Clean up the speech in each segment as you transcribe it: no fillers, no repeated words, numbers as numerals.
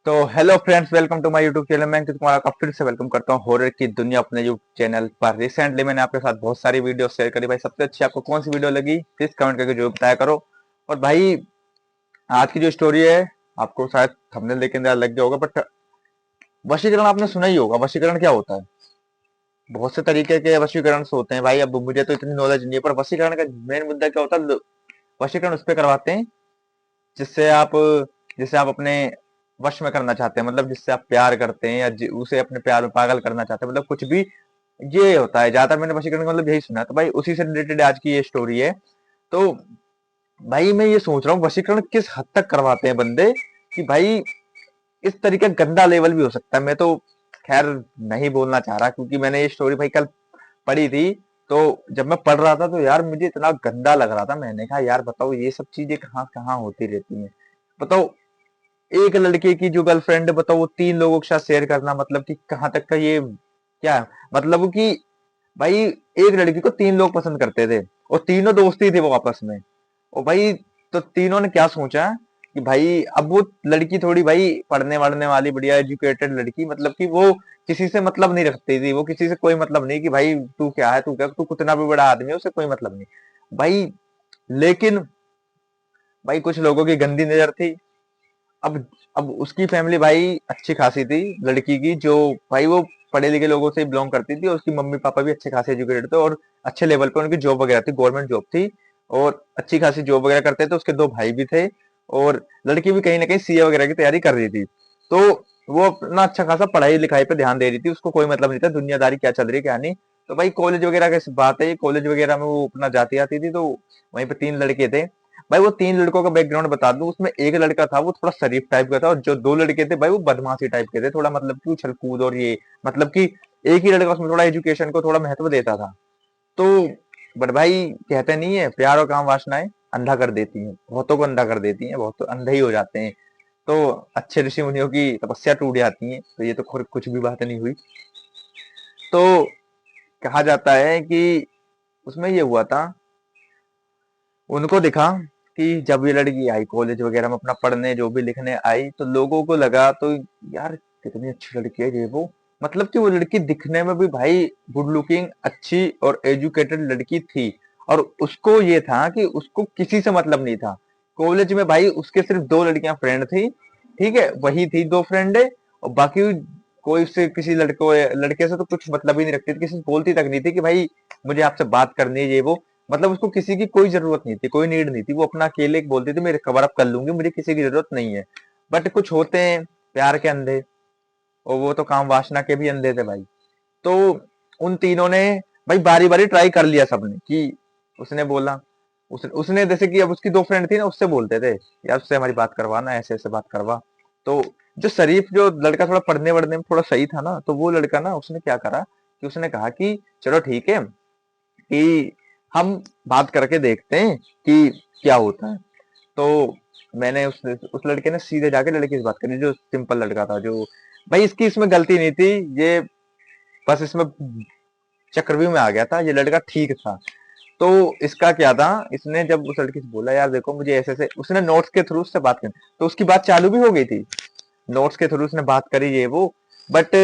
तो hello friends, welcome to my YouTube channel. मैं तुम्हारा का फिर से वेलकम करता हूँ हॉरर की दुनिया अपने यूट्यूब चैनल पर। रिसेंटली मैंने आपके साथ बहुत सारी वीडियो शेयर करी। भाई सबसे अच्छी आपको कौन सी वीडियो लगी प्लीज कमेंट करके जरूर बताया करो। और भाई आज की जो स्टोरी है आपको शायद थंबनेल देख के अंदाजा लग गया होगा, बट वशीकरण आपने सुना ही होगा। वशीकरण क्या होता है? बहुत से तरीके के वशीकरण होते हैं भाई। अब मुझे तो इतनी नॉलेज नहीं है, पर वशीकरण का मेन मुद्दा क्या होता है? वशीकरण उस पर करवाते हैं जिससे आप जिससे आप अपने वश में करना चाहते हैं, मतलब जिससे आप प्यार करते हैं या उसे अपने प्यार में पागल करना चाहते हैं, मतलब कुछ भी ये होता है। ज्यादातर मैंने वशीकरण का मतलब यही सुना है, तो भाई उसी से रिलेटेड आज की ये स्टोरी है। तो भाई मैं ये सोच रहा हूँ वशीकरण किस हद तक करवाते हैं बंदे, कि भाई इस तरीके का गंदा लेवल भी हो सकता है। मैं तो खैर नहीं बोलना चाह रहा, क्योंकि मैंने ये स्टोरी भाई कल पढ़ी थी। तो जब मैं पढ़ रहा था तो यार मुझे इतना गंदा लग रहा था। मैंने कहा यार बताओ ये सब चीजें कहाँ कहाँ होती रहती हैं। बताओ, एक लड़के की जो गर्लफ्रेंड है, बताओ वो 3 लोगों के साथ शेयर करना, मतलब कि कहाँ तक का ये क्या है? मतलब कि भाई एक लड़की को 3 लोग पसंद करते थे और तीनों दोस्ती थे वो आपस में। और भाई तो तीनों ने क्या सोचा कि भाई अब वो लड़की थोड़ी भाई पढ़ने वढ़ने वाली बढ़िया एजुकेटेड लड़की, मतलब कि वो किसी से मतलब नहीं रखती थी। वो किसी से कोई मतलब नहीं कि भाई तू क्या है, तू क्या, तू कितना भी बड़ा आदमी है, उससे कोई मतलब नहीं भाई। लेकिन भाई कुछ लोगों की गंदी नजर थी। अब अब उसकी फैमिली भाई अच्छी खासी थी लड़की की, जो भाई वो पढ़े लिखे लोगों से बिलोंग करती थी। और उसकी मम्मी पापा भी अच्छे खासे एजुकेटेड थे और अच्छे लेवल पे उनकी जॉब वगैरह थी, गवर्नमेंट जॉब थी। और अच्छी खासी जॉब वगैरह करते थे। उसके 2 भाई भी थे और लड़की भी कहीं ना कहीं सीए वगैरह की तैयारी कर रही थी। तो वो अपना अच्छा खासा पढ़ाई लिखाई पे ध्यान दे रही थी। उसको कोई मतलब नहीं था दुनियादारी क्या चल रही है क्या नहीं। तो भाई कॉलेज वगैरह की बात है, कॉलेज वगैरह में वो अपना जाती आती थी। तो वहीं पे 3 लड़के थे भाई। वो 3 लड़कों का बैकग्राउंड बता दूं, उसमें एक लड़का था वो थोड़ा शरीफ टाइप का था, और जो 2 लड़के थे भाई वो बदमाशी टाइप के थे, थोड़ा मतलब कि उछल कूद और ये, मतलब कि एक ही लड़का उसमें थोड़ा एजुकेशन को थोड़ा महत्व देता था। तो बट भाई कहते नहीं है, प्यार और काम वासनाएं अंधा कर देती हैं, बहुतों को अंधा कर देती हैं, बहुत तो अंधे ही हो जाते हैं। तो अच्छे ऋषि मुनियों की तपस्या टूट जाती है। तो ये तो कुछ भी बात नहीं हुई। तो कहा जाता है कि उसमें ये हुआ था, उनको दिखा कि जब ये लड़की आई कॉलेज वगैरह में अपना पढ़ने जो भी लिखने आई, तो लोगों को लगा तो यार कितनी अच्छी लड़की है ये वो। मतलब कि वो लड़की दिखने में भी भाई गुड लुकिंग अच्छी और एजुकेटेड लड़की थी। और उसको ये था कि उसको किसी से मतलब नहीं था। कॉलेज में भाई उसके सिर्फ 2 लड़कियां फ्रेंड थी, ठीक है, वही थी 2 फ्रेंड है। और बाकी कोई उससे किसी लड़के से तो कुछ मतलब ही नहीं रखती थी, किसी से बोलती तक नहीं थी कि भाई मुझे आपसे बात करनी है ये वो। मतलब उसको किसी की कोई जरूरत नहीं थी, कोई नीड नहीं थी। वो अपना अकेले बोलती थी, मैं कवर अप कर लूंगी, मुझे किसी की जरूरत नहीं है। बट कुछ होते हैं प्यार के अंधे, और वो तो काम वासना के भी अंधे थे भाई। तो उन तीनों ने भाई बारी बारी ट्राई कर लिया सबने, कि उसने बोला, उसने जैसे कि अब उसकी 2 फ्रेंड थी ना, उससे बोलते थे यार उससे हमारी बात करवाना, ऐसे ऐसे बात करवा। तो जो शरीफ जो लड़का थोड़ा पढ़ने वढ़ने में थोड़ा सही था ना, तो वो लड़का ना उसने क्या करा कि उसने कहा कि चलो ठीक है कि हम बात करके देखते हैं कि क्या होता है। तो मैंने उस लड़के ने सीधे जाके लड़की से बात करी, जो सिंपल लड़का था, जो भाई इसकी इसमें गलती नहीं थी। ये बस इसमें चक्रव्यूह में आ गया था, ये लड़का ठीक था। तो इसका क्या था, इसने जब उस लड़की से बोला यार देखो मुझे ऐसे ऐसे, उसने नोट्स के थ्रू उससे बात करी, तो उसकी बात चालू भी हो गई थी। नोट्स के थ्रू उसने बात करी ये वो। बट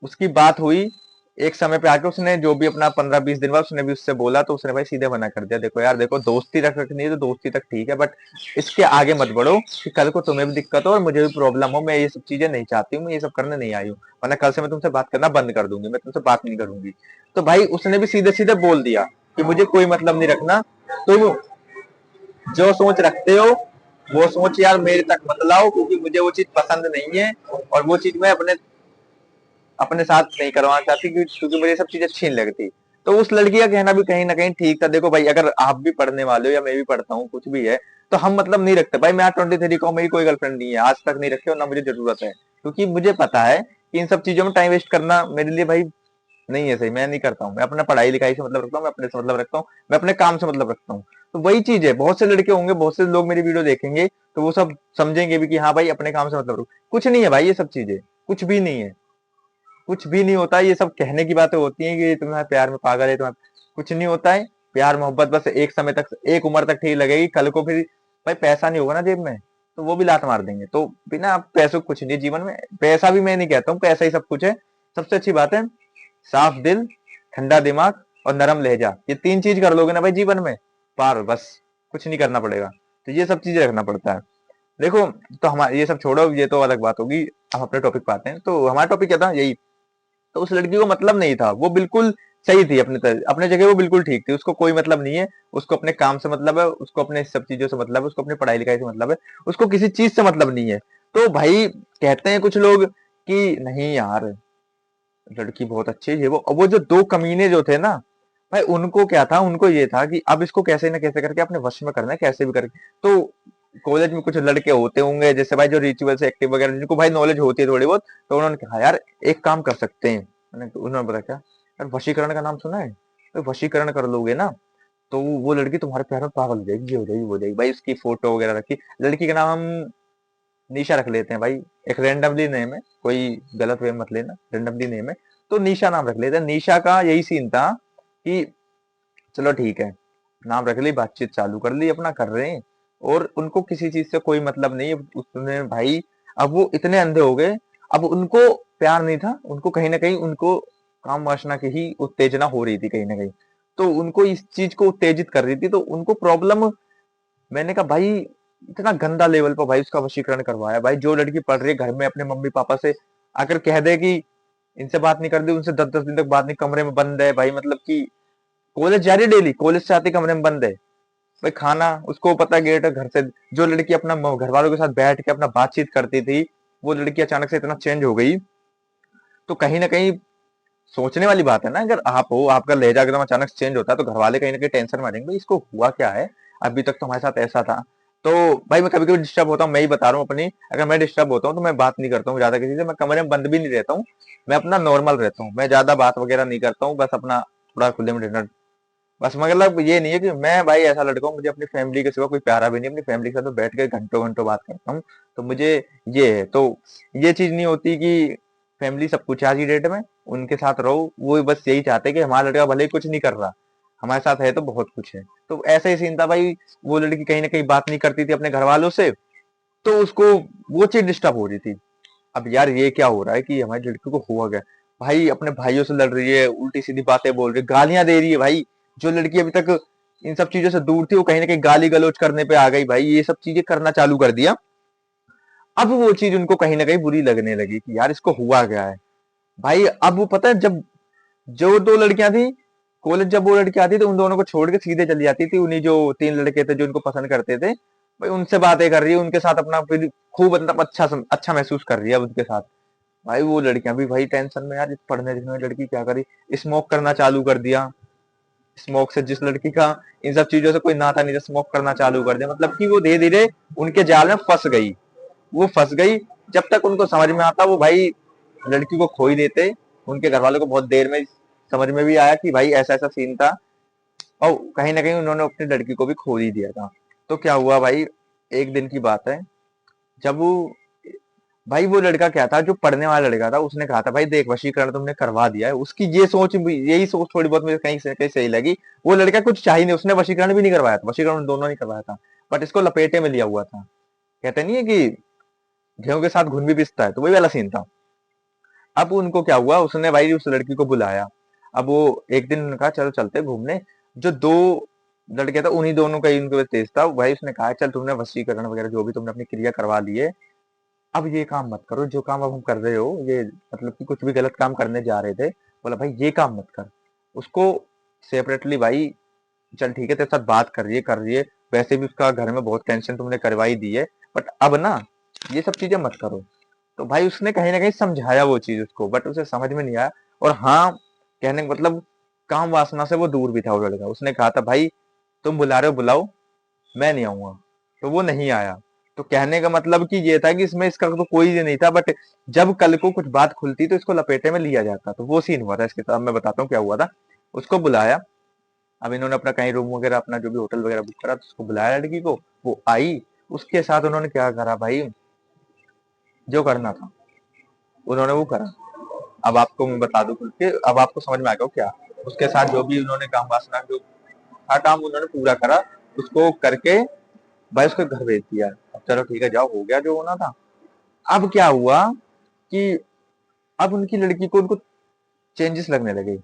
उसकी बात हुई एक समय पे आके, उसने जो भी अपना 15-20 दिन बाद उसने भी उससे बोला, तो उसने भाई सीधे मना कर दिया, देखो यार देखो दोस्ती रख रखनी है तो दोस्ती तक ठीक है, बट इसके आगे मत बढ़ो कि कल को तुम्हें भी दिक्कत हो और मुझे भी प्रॉब्लम हो। मैं ये सब चीजें नहीं चाहती हूँ, मैं ये सब करने नहीं आई हूँ, वरना कल से मैं तुमसे बात करना बंद कर दूंगी, मैं तुमसे बात नहीं करूंगी। तो भाई उसने भी सीधे सीधे बोल दिया कि मुझे कोई मतलब नहीं रखना, तुम जो सोच रखते हो वो सोच यार मेरे तक मत लाओ, क्योंकि मुझे वो चीज पसंद नहीं है। और वो चीज मैं अपने अपने साथ नहीं करवाना चाहती, क्योंकि मुझे सब चीज अच्छी नहीं लगती। तो उस लड़की का कहना भी कहीं ना कहीं ठीक था। देखो भाई अगर आप भी पढ़ने वाले हो या मैं भी पढ़ता हूँ, कुछ भी है, तो हम मतलब नहीं रखते भाई। मैं 23 का हूँ, मेरी कोई गर्लफ्रेंड नहीं है, आज तक नहीं रखी और ना मुझे जरूरत है, क्योंकि मुझे पता है कि इन सब चीजों में टाइम वेस्ट करना मेरे लिए भाई नहीं है सही। मैं नहीं करता हूँ, मैं अपना पढ़ाई लिखाई से मतलब रखता हूँ, मैं अपने से मतलब रखता हूँ, मैं अपने काम से मतलब रखता हूँ। तो वही चीज है, बहुत से लड़के होंगे, बहुत से लोग मेरी वीडियो देखेंगे, तो वो सब समझेंगे भी कि हाँ भाई अपने काम से मतलब रखो। कुछ नहीं है भाई, ये सब चीजें कुछ भी नहीं है, कुछ भी नहीं होता। ये सब कहने की बातें होती हैं कि तुम्हारे प्यार में पागल है, तुम्हारे कुछ नहीं होता है। प्यार मोहब्बत बस एक समय तक, एक उम्र तक ठीक लगेगी, कल को फिर भाई पैसा नहीं होगा ना जेब में, तो वो भी लात मार देंगे। तो बिना पैसों के कुछ नहीं है जीवन में। पैसा भी मैं नहीं कहता हूँ पैसा ही सब कुछ है। सबसे अच्छी बात है साफ दिल, ठंडा दिमाग और नरम लहजा। ये 3 चीज कर लोगे ना भाई जीवन में, पार, बस कुछ नहीं करना पड़ेगा। तो ये सब चीजें रखना पड़ता है। देखो, तो हमारे ये सब छोड़ो, ये तो अलग बात होगी। हम अपने टॉपिक पे आते हैं। तो हमारा टॉपिक क्या था, यही। तो उस लड़की को मतलब नहीं था, वो बिल्कुल सही थी अपने जगह, वो बिल्कुल ठीक थी। उसको कोई मतलब नहीं है, उसको अपने काम से मतलब है, उसको अपने सब चीजों से मतलब है, उसको अपनी पढ़ाई लिखाई से मतलब है, उसको किसी चीज से मतलब नहीं है। तो भाई कहते हैं कुछ लोग कि नहीं यार लड़की बहुत अच्छी है, ये वो जो 2 कमीने जो थे ना भाई, उनको क्या था, उनको ये था कि अब इसको कैसे ना कैसे करके अपने वश में करना है, कैसे भी करके। तो कॉलेज में कुछ लड़के होते होंगे जैसे भाई जो रिचुअल से एक्टिव वगैरह, जिनको भाई नॉलेज होती है थोड़ी बहुत, तो उन्होंने कहा यार एक काम कर सकते हैं। उन्होंने बताया क्या, यार वशीकरण का नाम सुना है, तो वशीकरण कर लोगे ना तो वो लड़की तुम्हारे प्यार में पागल हो जाएगी, ये हो जाएगी, वो हो जाएगी। भाई उसकी फोटो वगैरह रखी, लड़की का नाम हम निशा रख लेते हैं भाई, एक रैंडमली नेम है, कोई गलत वे मत लेना, रैंडमली नेम है। तो निशा नाम रख लेते हैं। निशा का यही सीन था कि चलो ठीक है, नाम रख ली, बातचीत चालू कर ली, अपना कर रहे हैं, और उनको किसी चीज से कोई मतलब नहीं है। उसने भाई, अब वो इतने अंधे हो गए, अब उनको प्यार नहीं था, उनको कहीं ना कहीं उनको काम वासना की ही उत्तेजना हो रही थी कहीं ना कहीं। तो उनको इस चीज को उत्तेजित कर रही थी, तो उनको प्रॉब्लम। मैंने कहा भाई इतना गंदा लेवल पर भाई उसका वशीकरण करवाया। भाई जो लड़की पढ़ रही है घर में अपने मम्मी पापा से आकर कह दे कि इनसे बात नहीं कर दी, उनसे 10-10 दिन तक बात नहीं, कमरे में बंद है भाई, मतलब कि कॉलेज जा रही डेली, कॉलेज से आती कमरे में बंद है भाई, खाना उसको पता है गेट है घर से। जो लड़की अपना घर वालों के साथ बैठ के अपना बातचीत करती थी, वो लड़की अचानक से इतना चेंज हो गई। तो कहीं ना कहीं सोचने वाली बात है ना, अगर आप हो, आपका लहजा एकदम अचानक से चेंज होता है, तो घर वाले कहीं ना कहीं टेंशन में आ जाएंगे, भाई इसको हुआ क्या है, अभी तक तो हमारे साथ ऐसा था। तो भाई मैं कभी कभी डिस्टर्ब होता हूँ, मैं ही बता रहा हूँ अपनी, अगर मैं डिस्टर्ब होता हूँ तो मैं बात नहीं करता हूँ ज्यादा किसी से, मैं कमरे में बंद भी नहीं रहता हूँ, मैं अपना नॉर्मल रहता हूँ, मैं ज्यादा बात वगैरह नहीं करता हूँ, बस अपना थोड़ा खुले में डिनर। बस मतलब ये नहीं है कि मैं भाई ऐसा लड़का हूँ, मुझे अपनी फैमिली के सिवा कोई प्यारा भी नहीं, अपनी फैमिली के साथ तो बैठ के घंटों घंटों बात करता हूँ। तो मुझे ये है, तो ये चीज नहीं होती कि फैमिली सब कुछ है आज की डेट में, उनके साथ रहो, वो बस यही चाहते हैं कि हमारा लड़का भले ही कुछ नहीं कर रहा, हमारे साथ है तो बहुत कुछ है। तो ऐसा ही सीन था भाई, वो लड़की कहीं ना कहीं बात नहीं करती थी अपने घर वालों से, तो उसको वो चीज डिस्टर्ब हो रही थी। अब यार ये क्या हो रहा है कि हमारी लड़की को हुआ गया, भाई अपने भाइयों से लड़ रही है, उल्टी सीधी बातें बोल रही है, गालियां दे रही है भाई। जो लड़की अभी तक इन सब चीजों से दूर थी, वो कहीं ना कहीं गाली गलौज करने पे आ गई भाई, ये सब चीजें करना चालू कर दिया। अब वो चीज उनको कहीं ना कहीं बुरी लगने लगी कि यार इसको हुआ क्या है। भाई अब वो पता है, जब जो 2 लड़कियां थी कॉलेज, जब वो लड़की आती थी उन दोनों को छोड़ के सीधे चली जाती थी, उन्हीं जो 3 लड़के थे जो उनको पसंद करते थे भाई, उनसे बातें कर रही है, उनके साथ अपना फिर खूब मतलब अच्छा महसूस कर रही है अब उनके साथ। भाई वो लड़कियां भी भाई टेंशन में, यार इस पढ़ने लिखने वाली लड़की क्या करी, स्मोक करना चालू कर दिया। स्मोक से, जिस लड़की का इन सब चीजों से कोई नाता नहीं था, स्मोक करना चालू कर दिया, मतलब कि वो धीरे धीरे उनके जाल में फंस गई। वो फंस गई। जब तक उनको समझ में आता वो भाई लड़की को खो ही देते। उनके घर वालों को बहुत देर में समझ में भी आया कि भाई ऐसा ऐसा सीन था, और कहीं ना कहीं उन्होंने अपनी लड़की को भी खो ही दिया था। तो क्या हुआ भाई, एक दिन की बात है, जब वो भाई वो लड़का क्या था, जो पढ़ने वाला लड़का था, उसने कहा था भाई देख वशीकरण तुमने करवा दिया है, उसकी ये सोच, यही सोच थोड़ी बहुत मुझे कहीं से कहीं सही लगी। वो लड़का कुछ चाह ही नहीं, उसने वशीकरण भी नहीं करवाया था, वशीकरण दोनों नहीं करवाया था, बट इसको लपेटे में लिया हुआ था। कहते नहीं है कि गेहूं के साथ घुन भी पिसता है, तो वही वाला सीन था। अब उनको क्या हुआ, उसने भाई उस लड़की को बुलाया। अब वो एक दिन उन्होंने कहा चलो चलते घूमने। जो 2 लड़के थे उन्हीं दोनों का ही उनके पास तेज था भाई, उसने कहा चल तुमने वशीकरण वगैरह जो भी तुमने अपनी क्रिया करवा ली है, अब ये काम मत करो, जो काम अब हम कर रहे हो, ये मतलब कि कुछ भी गलत काम करने जा रहे थे, बोला भाई ये काम मत कर। उसको सेपरेटली भाई, चल ठीक है तेरे साथ बात कर रही है, वैसे भी उसका घर में बहुत टेंशन तुमने करवाई दी है, बट अब ना ये सब चीजें मत करो। तो भाई उसने कहीं ना कहीं समझाया वो चीज उसको, बट उसे समझ में नहीं आया। और हाँ, कहने का मतलब काम वासना से वो दूर भी था वो लड़का। उसने कहा था भाई तुम बुला रहे हो बुलाओ, मैं नहीं आऊंगा। तो वो नहीं आया। तो कहने का मतलब कि ये था कि इसमें इसका तो कोई ये नहीं था, बट जब कल को कुछ बात खुलती तो इसको लपेटे में लिया जाता। तो वो सीन हुआ था इसके साथ, मैं बताता हूँ क्या हुआ था। उसको बुलाया, अब इन्होंने अपना कहीं रूम वगैरह अपना जो भी होटल वगैरह बुक करा, तो उसको बुलाया लड़की को, वो आई। उसके साथ उन्होंने क्या करा भाई, जो करना था उन्होंने वो करा। अब आपको मैं बता दूं खुल के, अब आपको समझ में आ गया क्या। उसके साथ जो भी उन्होंने काम वासना जो हर काम उन्होंने पूरा करा, उसको करके भाई उसको घर भेज दिया। चलो ठीक है, जाओ, हो गया जो होना था। अब क्या हुआ कि अब उनकी लड़की को उनको चेंजेस लगने लगे।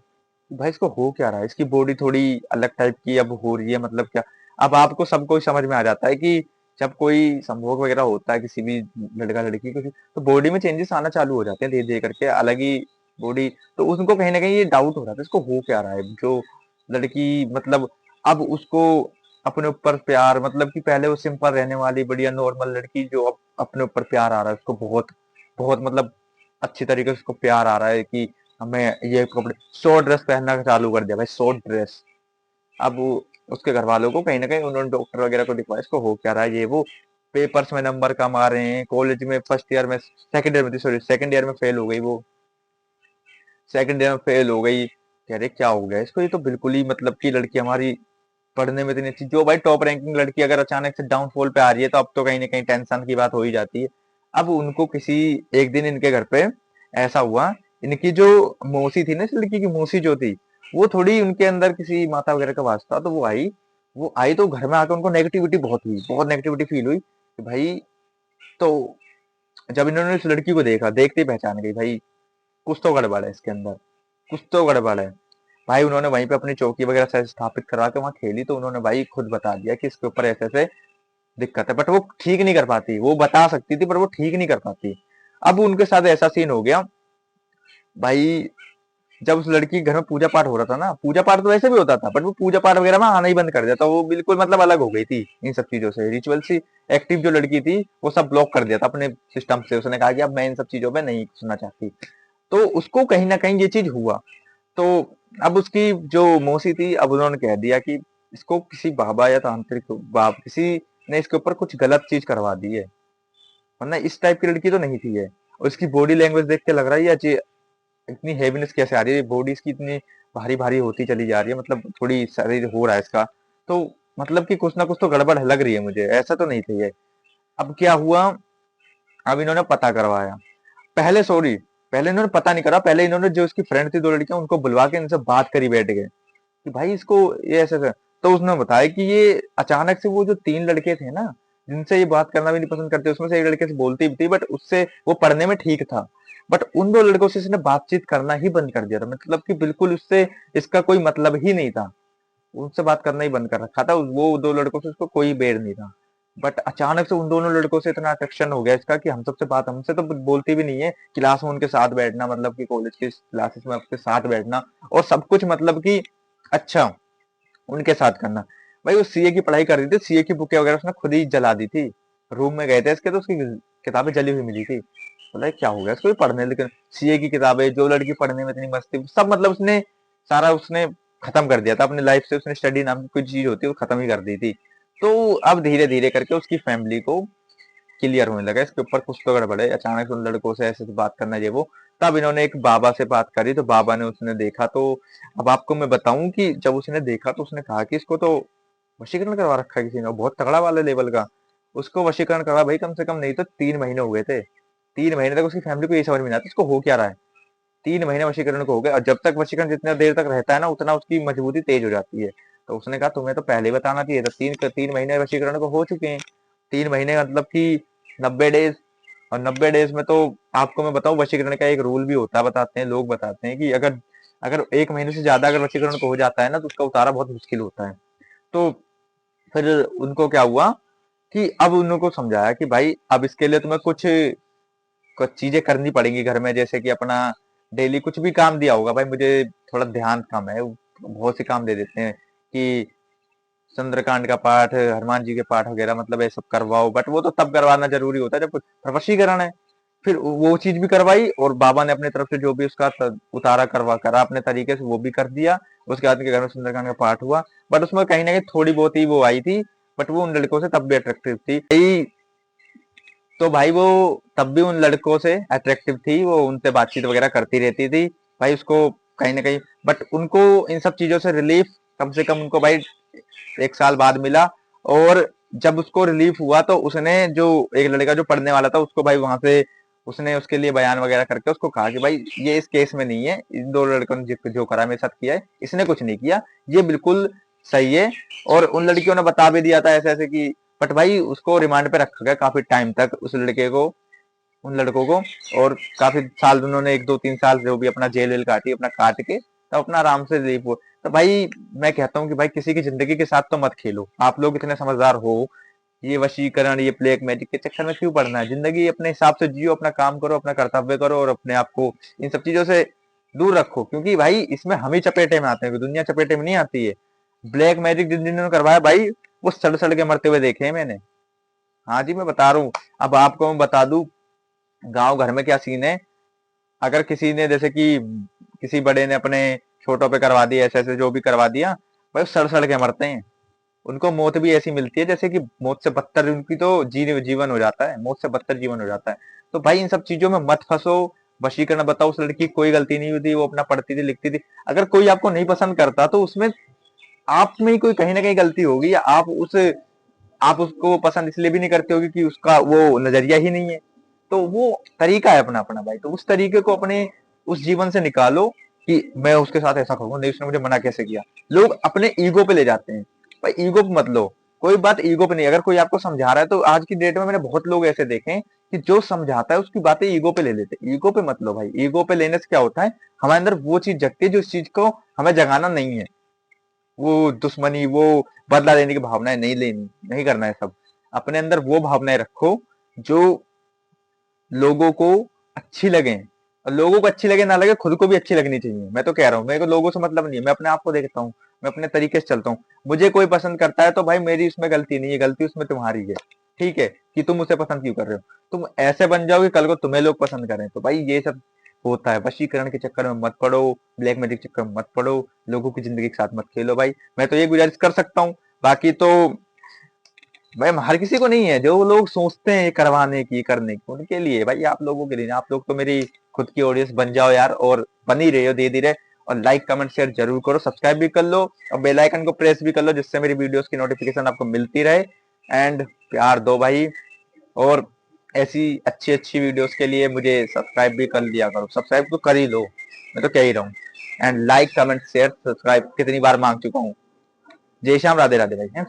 भाई इसको हो क्या रहा है, इसकी बॉडी थोड़ी अलग टाइप की अब हो रही है, मतलब क्या। अब आपको सबको ही समझ में आ जाता है कि जब कोई संभोग वगैरह होता है किसी भी लड़का लड़की को, तो बॉडी में चेंजेस आना चालू हो जाते हैं धीरे धीरे करके, अलग ही बॉडी। तो उनको कहीं ना कहीं ये डाउट हो रहा था इसको हो क्या रहा है, जो लड़की मतलब अब उसको अपने ऊपर प्यार, मतलब कि पहले वो सिंपल रहने वाली बढ़िया नॉर्मल लड़की, जो अब अपने ऊपर प्यार आ रहा है उसको, बहुत बहुत मतलब अच्छी तरीके से उसको प्यार आ रहा है कि हमें ये कपड़े, शॉर्ट ड्रेस पहनना चालू कर दिया भाई, शॉर्ट ड्रेस। अब उसके घर वालों को कहीं ना कहीं उन्होंने डॉक्टर वगैरह को दिखवाया इसको हो क्या रहा है, ये वो पेपर्स में नंबर कम आ रहे हैं, कॉलेज में फर्स्ट ईयर में, सेकंड ईयर में, सॉरी सेकंड ईयर में फेल हो गई वो, सेकंड ईयर में फेल हो गई। कह रहे क्या हो गया इसको, ये तो बिल्कुल ही मतलब की लड़की हमारी पढ़ने में इतनी अच्छी, जो भाई टॉप रैंकिंग लड़की अगर अचानक से डाउनफॉल पे आ रही है तो अब तो कहीं ना कहीं टेंशन की बात हो ही जाती है। अब उनको किसी एक दिन इनके घर पे ऐसा हुआ, इनकी जो मौसी थी ना, इस लड़की की मौसी जो थी, वो थोड़ी उनके अंदर किसी माता वगैरह का वास्ता, तो वो आई तो घर में आकर उनको नेगेटिविटी बहुत हुई, बहुत नेगेटिविटी फील हुई कि भाई। तो जब इन्होंने उस लड़की को देखा, देखते ही पहचान गई भाई कुछ तो गड़बड़ है इसके अंदर, कुछ तो गड़बड़ है। भाई उन्होंने वहीं पे अपनी चौकी वगैरह से स्थापित करवा के वहां खेली, तो उन्होंने भाई खुद बता दिया कि इसके ऊपर ऐसे ऐसे दिक्कत है, बट वो ठीक नहीं कर पाती, वो बता सकती थी पर वो ठीक नहीं कर पाती। अब उनके साथ ऐसा सीन हो गया भाई, जब उस लड़की के घर में पूजा पाठ हो रहा था ना, पूजा पाठ तो वैसे भी होता था, बट वो पूजा पाठ वगैरह में आना ही बंद कर दिया था, वो बिल्कुल मतलब अलग हो गई थी इन सब चीजों से, रिचुअल सी एक्टिव जो लड़की थी वो सब ब्लॉक कर दिया था अपने सिस्टम से, उसने कहा कि अब मैं इन सब चीजों में नहीं सुनना चाहती। तो उसको कहीं ना कहीं ये चीज हुआ। तो अब उसकी जो मौसी थी, अब उन्होंने कह दिया कि इसको किसी बाबा या तांत्रिक बाप किसी ने इसके ऊपर कुछ गलत चीज करवा दी है, वरना इस टाइप की लड़की तो नहीं थी ये। और इसकी बॉडी लैंग्वेज देख के लग रहा है ये इतनी हेवीनेस कैसे आ रही है, बॉडी इसकी इतनी भारी भारी होती चली जा रही है, मतलब थोड़ी शरीर हो रहा है इसका। तो मतलब कि कुछ ना कुछ तो गड़बड़ लग रही है मुझे, ऐसा तो नहीं था ये। अब क्या हुआ, अब इन्होंने पता करवाया, पहले सॉरी, पहले इन्होंने पता नहीं करा, पहले इन्होंने जो इसकी फ्रेंड थी दो लड़कियां उनको बुलवा के इनसे बात करी बैठ गए कि भाई इसको ये ऐसे ऐसे। तो उसने बताया कि ये अचानक से वो जो तीन लड़के थे ना, जिनसे ये बात करना भी नहीं पसंद करते, उसमें से एक लड़के से बोलती भी थी, बट उससे वो पढ़ने में ठीक था, बट उन दो लड़कों से इसने बातचीत करना ही बंद कर दिया था, मतलब कि बिल्कुल उससे इसका कोई मतलब ही नहीं था, उनसे बात करना ही बंद कर रखा था, वो दो लड़कों से उसको कोई बेर नहीं था। बट अचानक से उन दोनों लड़कों से इतना अट्रैक्शन हो गया इसका कि हम सबसे बात, हमसे तो बोलती भी नहीं है, क्लास में उनके साथ बैठना, मतलब कि कॉलेज की क्लासेस में उसके साथ बैठना, और सब कुछ मतलब कि अच्छा उनके साथ करना। भाई वो सीए की पढ़ाई कर रही थी, सीए की बुकें वगैरह उसने खुद ही जला दी थी, रूम में गए थे इसके तो उसकी किताबें जली हुई मिली थी। बोला क्या हो गया इसको, ये पढ़ने, लेकिन सीए की किताबें, जो लड़की पढ़ने में इतनी मस्त थी, सब मतलब उसने सारा उसने खत्म कर दिया था अपनी लाइफ से, उसने स्टडी नाम की कोई चीज होती है वो खत्म ही कर दी थी। तो अब धीरे धीरे करके उसकी फैमिली को क्लियर होने लगा इसके ऊपर कुछ तो गड़बड़ है, अचानक से उन लड़कों से ऐसे बात करना ये वो। तब इन्होंने एक बाबा से बात करी, तो बाबा ने उसने देखा, तो अब आपको मैं बताऊं कि जब उसने देखा तो उसने कहा कि इसको तो वशीकरण करवा रखा है किसी ने, बहुत तगड़ा वाले लेवल का। उसको वशीकरण करवा भाई, कम से कम नहीं तो 3 महीने हो गए थे, 3 महीने तक उसकी फैमिली को ये समझ में नहीं आता इसको हो क्या रहा है। 3 महीने वशीकरण को हो गए, और जब तक वशीकरण जितना देर तक रहता है ना, उतना उसकी मजबूती तेज हो जाती है। तो उसने कहा तुम्हें तो पहले ही बताना चाहिए था, 3 महीने वशीकरण को हो चुके हैं, 3 महीने मतलब कि 90 डेज। और 90 डेज में तो आपको मैं बताऊं, वशीकरण का एक रूल भी होता है, बताते हैं लोग, बताते हैं कि अगर अगर 1 महीने से ज्यादा अगर वशीकरण को हो जाता है ना, तो उसका उतारा बहुत मुश्किल होता है। तो फिर उनको क्या हुआ कि अब उनको समझाया कि भाई अब इसके लिए तुम्हें कुछ कुछ चीजें करनी पड़ेंगी घर में, जैसे कि अपना डेली कुछ भी काम दिया होगा, भाई मुझे थोड़ा ध्यान कम है, बहुत से काम दे देते हैं कि सुंदरकांड का पाठ, हनुमान जी के पाठ वगैरह, मतलब ये सब करवाओ, बट वो तो तब करवाना जरूरी होता है जब वशीकरण है। फिर वो चीज भी करवाई, और बाबा ने अपनी तरफ से जो भी उसका उतारा करवा करा अपने तरीके से वो भी कर दिया। उसके बाद उनके घर में सुंदरकांड का पाठ हुआ, बट उसमें कहीं ना कहीं थोड़ी बहुत ही वो आई थी, बट वो उन लड़कों से तब भी अट्रैक्टिव थी तो भाई वो तब भी उन लड़कों से अट्रैक्टिव थी, वो उनसे बातचीत वगैरह करती रहती थी भाई उसको कहीं ना कहीं। बट उनको इन सब चीजों से रिलीफ कम से कम उनको भाई 1 साल बाद मिला। और जब उसको रिलीफ हुआ तो उसने जो एक लड़का जो पढ़ने वाला था उसको भाई वहां से उसने उसके लिए बयान वगैरह करके उसको कहा कि भाई ये इस केस में नहीं है, इन दो लड़कों ने जो करा मेरे साथ किया है, इसने कुछ नहीं किया, ये बिल्कुल सही है। और उन लड़कियों ने बता भी दिया था ऐसे ऐसे कि बट भाई उसको रिमांड पे रखा गया काफी टाइम तक, उस लड़के को, उन लड़कों को। और काफी साल उन्होंने 1 2 3 साल जो भी अपना जेल वेल काटी, अपना काट के तब अपना आराम से रिलीफ हो। तो भाई मैं कहता हूँ कि भाई किसी की जिंदगी के साथ तो मत खेलो, आप लोग इतने समझदार हो, ये वशीकरण, ये ब्लैक मैजिक के चक्कर में क्यों पड़ना है? जिंदगी अपने हिसाब से जियो, अपना काम करो, अपना कर्तव्य करो, और अपने आप को इन सब चीजों से दूर रखो, क्योंकि भाई इसमें हम ही चपेटे में आते हैं, दुनिया चपेटे में नहीं आती है। ब्लैक मैजिक जिन जिन्होंने करवाया भाई, वो सड़ सड़ के मरते हुए देखे हैं मैंने। हाँ जी, मैं बता रहा हूँ। अब आपको मैं बता दूं गांव घर में क्या सीन है। अगर किसी ने जैसे कि किसी बड़े ने अपने छोटों पे करवा दिया, ऐसे ऐसे जो भी करवा दिया, भाई वो सड़ सड़ के मरते हैं। उनको मौत भी ऐसी मिलती है जैसे कि मौत से बदतर उनकी तो जीवन हो जाता है, मौत से बदतर जीवन हो जाता है। तो भाई इन सब चीजों में मत फंसो। वशीकरण बताओ, उस लड़की की कोई गलती नहीं हुई थी, वो अपना पढ़ती थी, लिखती थी। अगर कोई आपको नहीं पसंद करता तो उसमें आप में ही कोई कहीं ना कहीं गलती होगी, या आप उसको पसंद इसलिए भी नहीं करते होगी कि उसका वो नजरिया ही नहीं है। तो वो तरीका है अपना अपना भाई, तो उस तरीके को अपने उस जीवन से निकालो कि मैं उसके साथ ऐसा करूंगा, नहीं उसने मुझे मना कैसे किया। लोग अपने ईगो पे ले जाते हैं, भाई ईगो पे मत लो। कोई बात ईगो पे नहीं, अगर कोई आपको समझा रहा है तो आज की डेट में मैंने बहुत लोग ऐसे देखे हैं कि जो समझाता है उसकी बातें ईगो पे ले लेते हैं। ईगो पे मत लो भाई, ईगो पे लेने से क्या होता है, हमारे अंदर वो चीज जगती है जो इस चीज को हमें जगाना नहीं है। वो दुश्मनी, वो बदला लेने की भावनाएं नहीं लेनी, नहीं करना है सब। अपने अंदर वो भावनाएं रखो जो लोगों को अच्छी लगे, और लोगों को अच्छी लगे ना लगे, खुद को भी अच्छी लगनी चाहिए। मैं तो कह रहा हूँ, मेरे को लोगों से मतलब नहीं है, मैं अपने आप को देखता हूँ, मैं अपने तरीके से चलता हूँ। मुझे कोई पसंद करता है तो भाई मेरी उसमें गलती नहीं है, गलती उसमें तुम्हारी है। ठीक है, कि तुम उसे पसंद क्यों कर रहे हो? तुम ऐसे बन जाओ कि कल को तुम्हें लोग पसंद करें। तो भाई ये सब होता है, वशीकरण के चक्कर में मत पड़ो, ब्लैक मैजिक के चक्कर में मत पड़ो, लोगों की जिंदगी के साथ मत खेलो भाई। मैं तो ये गुजारिश कर सकता हूँ। बाकी तो भाई हर किसी को नहीं है, जो लोग सोचते हैं ये करवाने की, करने की, उनके लिए भाई, आप लोगों के लिए नहीं। आप लोग तो मेरी खुद की ऑडियंस बन जाओ यार, और बन ही रहे हो धीरे धीरे। और लाइक कमेंट शेयर जरूर करो, सब्सक्राइब भी कर लो, और बेल आइकन को प्रेस भी कर लो, जिससे मेरी वीडियोस की नोटिफिकेशन आपको मिलती रहे। एंड प्यार दो भाई, और ऐसी अच्छी अच्छी वीडियोस के लिए मुझे सब्सक्राइब भी कर लिया करो। सब्सक्राइब तो कर ही लो, मैं तो कह ही रहा हूँ। And like comment share subscribe कितनी बार मांग चुका हूँ। जय श्याम, राधे राधे भाई।